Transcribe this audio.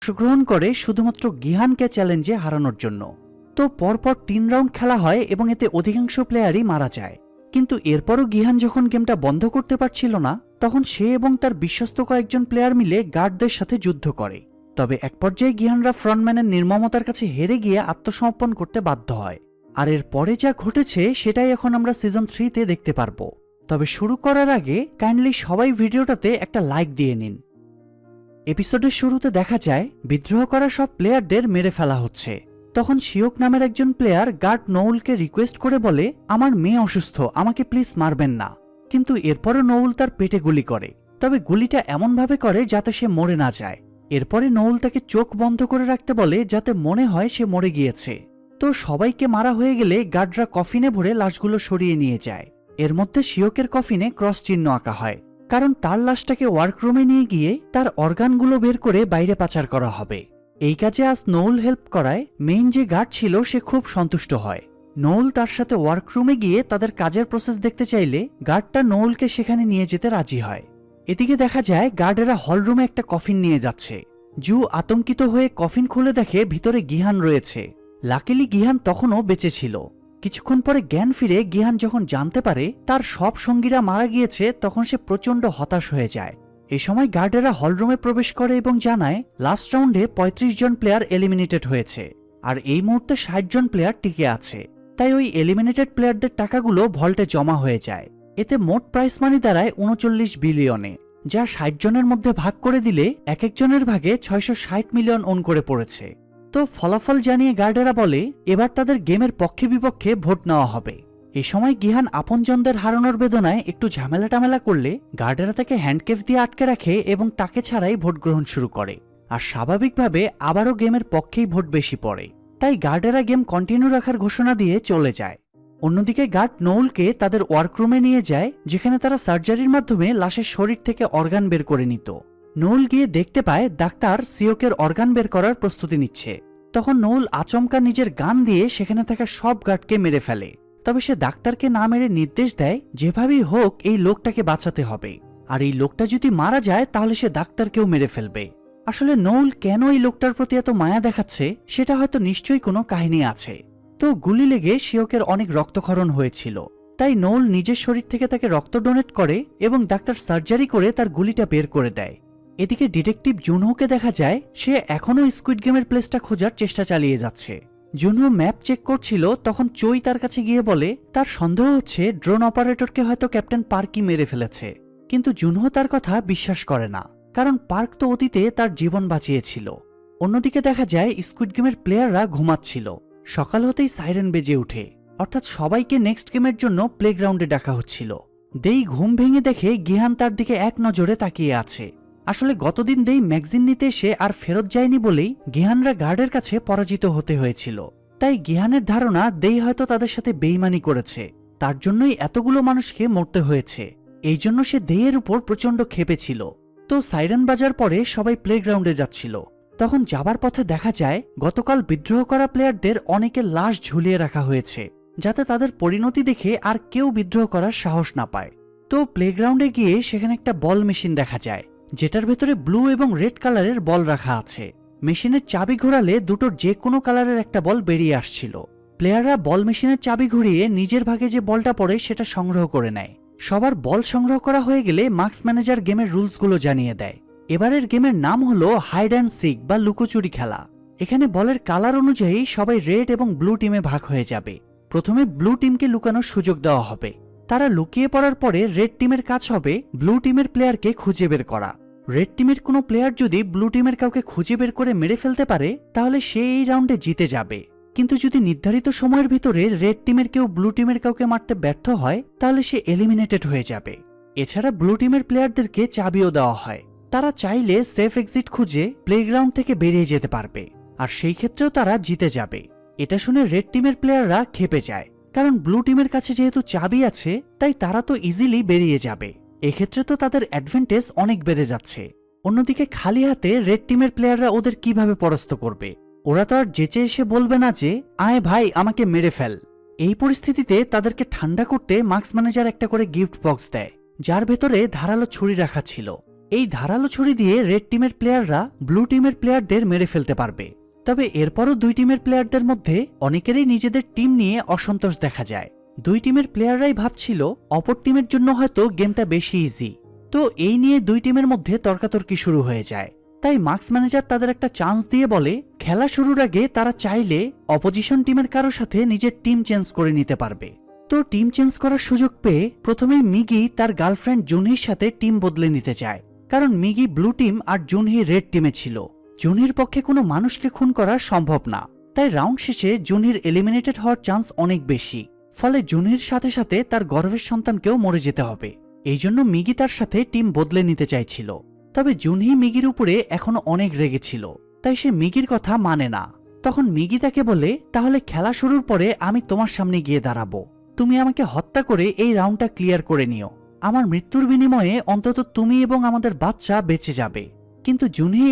অংশগ্রহণ করে শুধুমাত্র গিহানকে চ্যালেঞ্জে হারানোর জন্য। তো পরপর 3 রাউন্ড খেলা হয় এবং এতে অধিকাংশ প্লেয়ারই মারা যায়। কিন্তু এরপরও গিহান যখন গেমটা বন্ধ করতে পারছিল না, তখন সে এবং তার বিশ্বস্ত কয়েকজন প্লেয়ার মিলে গার্ডদের সাথে যুদ্ধ করে। তবে এক পর্যায়ে গিহানরা ফ্রন্টম্যানের নির্মমতার কাছে হেরে গিয়ে আত্মসমর্পণ করতে বাধ্য হয়। আর এর পরে যা ঘটেছে সেটাই এখন আমরা সিজন 3-তে দেখতে পারবো। তবে শুরু করার আগে কাইন্ডলি সবাই ভিডিওটাতে একটা লাইক দিয়ে নিন। এপিসোডের শুরুতে দেখা যায় বিদ্রোহ করা সব প্লেয়ারদের মেরে ফেলা হচ্ছে। তখন শিওক নামের একজন প্লেয়ার গার্ড নউলকে রিকোয়েস্ট করে বলে, আমার মেয়ে অসুস্থ, আমাকে প্লিজ মারবেন না। কিন্তু এরপরে নউল তার পেটে গুলি করে, তবে গুলিটা এমনভাবে করে যাতে সে মরে না যায়। এরপরে নউল তাকে চোখ বন্ধ করে রাখতে বলে যাতে মনে হয় সে মরে গিয়েছে। তো সবাইকে মারা হয়ে গেলে গার্ডরা কফিনে ভরে লাশগুলো সরিয়ে নিয়ে যায়। এর মধ্যে শিওকের কফিনে ক্রস চিহ্ন আঁকা হয়, কারণ তার লাশটাকে ওয়ার্করুমে নিয়ে গিয়ে তার অর্গানগুলো বের করে বাইরে পাচার করা হবে। এই কাজে আজ নউল হেল্প করায় মেইন যে গার্ড ছিল সে খুব সন্তুষ্ট হয়। নউল তার সাথে ওয়ার্করুমে গিয়ে তাদের কাজের প্রসেস দেখতে চাইলে গার্ডটা নউলকে সেখানে নিয়ে যেতে রাজি হয়। এদিকে দেখা যায় গার্ডেরা হলরুমে একটা কফিন নিয়ে যাচ্ছে। জু আতঙ্কিত হয়ে কফিন খুলে দেখে ভিতরে গিহান রয়েছে। লাকিলি গিহান তখনও বেঁচে ছিল। কিছুক্ষণ পরে জ্ঞান ফিরে গিহান যখন জানতে পারে তার সব সঙ্গীরা মারা গিয়েছে, তখন সে প্রচণ্ড হতাশ হয়ে যায়। এই সময় গার্ডেরা হলরুমে প্রবেশ করে এবং জানায় লাস্ট রাউন্ডে 35 জন প্লেয়ার এলিমিনেটেড হয়েছে, আর এই মুহূর্তে 60 জন প্লেয়ার টিকে আছে। তাই ওই এলিমিনেটেড প্লেয়ারদের টাকাগুলো ভল্টে জমা হয়ে যায়। এতে মোট প্রাইস মানি দাঁড়ায় 39 বিলিয়নে, যা 60 জনের মধ্যে ভাগ করে দিলে এক একজনের ভাগে 660 মিলিয়ন ওন করে পড়েছে। তো ফলাফল জানিয়ে গার্ডেরা বলে এবার তাদের গেমের পক্ষে বিপক্ষে ভোট নেওয়া হবে। এই সময় গিহান আপনজনদের হারানোর বেদনায় একটু ঝামেলা টামেলা করলে গার্ডেরা তাকে হ্যান্ডকেফ দিয়ে আটকে রাখে এবং তাকে ছাড়াই ভোট গ্রহণ শুরু করে। আর স্বাভাবিকভাবে আবারও গেমের পক্ষেই ভোট বেশি পড়ে, তাই গার্ডেরা গেম কন্টিনিউ রাখার ঘোষণা দিয়ে চলে যায়। অন্যদিকে গার্ড নউলকে তাদের ওয়ার্করুমে নিয়ে যায়, যেখানে তারা সার্জারির মাধ্যমে লাশের শরীর থেকে অর্গান বের করে নিত। নউল গিয়ে দেখতে পায় ডাক্তার সিওকের অর্গান বের করার প্রস্তুতি নিচ্ছে। তখন নউল আচমকা নিজের গান দিয়ে সেখানে থাকা সব গার্ডকে মেরে ফেলে। তবে সে ডাক্তারকে না মেরে নির্দেশ দেয় যেভাবেই হোক এই লোকটাকে বাঁচাতে হবে, আর এই লোকটা যদি মারা যায় তাহলে সে ডাক্তারকেও মেরে ফেলবে। আসলে নউল কেন এই লোকটার প্রতি এত মায়া দেখাচ্ছে সেটা হয়তো নিশ্চয়ই কোনো কাহিনী আছে। তো গুলি লেগে শিওকের অনেক রক্তক্ষরণ হয়েছিল, তাই নউল নিজের শরীর থেকে তাকে রক্ত ডোনেট করে এবং ডাক্তার সার্জারি করে তার গুলিটা বের করে দেয়। এদিকে ডিটেকটিভ জুনহোকে দেখা যায় সে এখনও স্কুইড গেমের প্লেসটা খোঁজার চেষ্টা চালিয়ে যাচ্ছে। জুনহো ম্যাপ চেক করছিল, তখন চই তার কাছে গিয়ে বলে তার সন্দেহ হচ্ছে ড্রোন অপারেটরকে হয়তো ক্যাপ্টেন পার্কই মেরে ফেলেছে। কিন্তু জুনহো তার কথা বিশ্বাস করে না, কারণ পার্ক তো অতীতে তার জীবন বাঁচিয়েছিল। অন্যদিকে দেখা যায় স্কুইড গেমের প্লেয়াররা ঘুমাচ্ছিল। সকাল হতেই সাইরেন বেজে ওঠে, অর্থাৎ সবাইকে নেক্সট গেমের জন্য প্লেগ্রাউন্ডে ডাকা হচ্ছিল। দেই ঘুম ভেঙে দেখে গিহান তার দিকে এক নজরে তাকিয়ে আছে। আসলে গতদিন দেই ম্যাগজিন নিতে এসে আর ফেরত যায়নি বলেই গিহানরা গার্ডের কাছে পরাজিত হতে হয়েছিল। তাই গিহানের ধারণা দেই হয়তো তাদের সাথে বেইমানি করেছে, তার জন্যই এতগুলো মানুষকে মরতে হয়েছে। এই জন্য সে দেইয়ের উপর প্রচণ্ড ক্ষেপে ছিল। তো সাইরেন বাজার পরে সবাই প্লেগ্রাউন্ডে যাচ্ছিল। তখন যাবার পথে দেখা যায় গতকাল বিদ্রোহ করা প্লেয়ারদের অনেকের লাশ ঝুলিয়ে রাখা হয়েছে, যাতে তাদের পরিণতি দেখে আর কেউ বিদ্রোহ করার সাহস না পায়। তো প্লেগ্রাউন্ডে গিয়ে সেখানে একটা বল মেশিন দেখা যায়, যেটার ভেতরে ব্লু এবং রেড কালারের বল রাখা আছে। মেশিনের চাবি ঘোরালে দুটোর যে কোনো কালারের একটা বল বেরিয়ে আসছিল। প্লেয়াররা বল মেশিনের চাবি ঘুরিয়ে নিজের ভাগে যে বলটা পড়ে সেটা সংগ্রহ করে নেয়। সবার বল সংগ্রহ করা হয়ে গেলে মার্কস ম্যানেজার গেমের রুলসগুলো জানিয়ে দেয়। এবারের গেমের নাম হলো হাইড অ্যান্ড সিক বা লুকোচুরি খেলা। এখানে বলের কালার অনুযায়ী সবাই রেড এবং ব্লু টিমে ভাগ হয়ে যাবে। প্রথমে ব্লু টিমকে লুকানোর সুযোগ দেওয়া হবে। তারা লুকিয়ে পড়ার পরে রেড টিমের কাজ হবে ব্লু টিমের প্লেয়ারকে খুঁজে বের করা। রেড টিমের কোনো প্লেয়ার যদি ব্লু টিমের কাউকে খুঁজে বের করে মেরে ফেলতে পারে তাহলে সে এই রাউন্ডে জিতে যাবে। কিন্তু যদি নির্ধারিত সময়ের ভিতরে রেড টিমের কেউ ব্লু টিমের কাউকে মারতে ব্যর্থ হয় তাহলে সে এলিমিনেটেড হয়ে যাবে। এছাড়া ব্লু টিমের প্লেয়ারদেরকে চাবিও দেওয়া হয়। তারা চাইলে সেফ এক্সিট খুঁজে প্লেগ্রাউন্ড থেকে বেরিয়ে যেতে পারবে, আর সেই ক্ষেত্রেও তারা জিতে যাবে। এটা শুনে রেড টিমের প্লেয়াররা ক্ষেপে যায়, কারণ ব্লু টিমের কাছে যেহেতু চাবি আছে তাই তারা তো ইজিলি বেরিয়ে যাবে। এক্ষেত্রে তো তাদের অ্যাডভান্টেজ অনেক বেড়ে যাচ্ছে। অন্যদিকে খালি হাতে রেড টিমের প্লেয়াররা ওদের কিভাবে পরাস্ত করবে? ওরা তো আর যেচে এসে বলবে না যে আয় ভাই আমাকে মেরে ফেল। এই পরিস্থিতিতে তাদেরকে ঠান্ডা করতে মার্কস ম্যানেজার একটা করে গিফট বক্স দেয়, যার ভেতরে ধারালো ছুরি রাখা ছিল। এই ধারালো ছুরি দিয়ে রেড টিমের প্লেয়াররা ব্লু টিমের প্লেয়ারদের মেরে ফেলতে পারবে। তবে এরপরও দুই টিমের প্লেয়ারদের মধ্যে অনেকেরই নিজেদের টিম নিয়ে অসন্তোষ দেখা যায়। দুই টিমের প্লেয়াররাই ভাবছিল অপর টিমের জন্য হয়তো গেমটা বেশি ইজি। তো এই নিয়ে দুই টিমের মধ্যে তর্কাতর্কি শুরু হয়ে যায়। তাই মার্কস ম্যানেজার তাদের একটা চান্স দিয়ে বলে খেলা শুরুর আগে তারা চাইলে অপোজিশন টিমের কারো সাথে নিজের টিম চেঞ্জ করে নিতে পারবে। তো টিম চেঞ্জ করার সুযোগ পেয়ে প্রথমেই মিগি তার গার্লফ্রেন্ড জুনহির সাথে টিম বদলে নিতে চায়, কারণ মিগি ব্লু টিম আর জুনহি রেড টিমে ছিল। জুনহির পক্ষে কোনো মানুষকে খুন করা সম্ভব না, তাই রাউন্ড শেষে জুনহির এলিমিনেটেড হওয়ার চান্স অনেক বেশি। ফলে জুনহির সাথে সাথে তার গর্ভের সন্তানকেও মরে যেতে হবে। এই জন্য মিগি তার সাথে টিম বদলে নিতে চাইছিল। তবে জুনহি মিগির উপরে এখনো অনেক রেগেছিল, তাই সে মিগির কথা মানে না। তখন মিগি তাকে বলে, তাহলে খেলা শুরুর পরে আমি তোমার সামনে গিয়ে দাঁড়াবো, তুমি আমাকে হত্যা করে এই রাউন্ডটা ক্লিয়ার করে নিও। আমার মৃত্যুর বিনিময়ে অন্তত তুমি এবং আমাদের বাচ্চা বেঁচে যাবে। কিন্তু জুনহি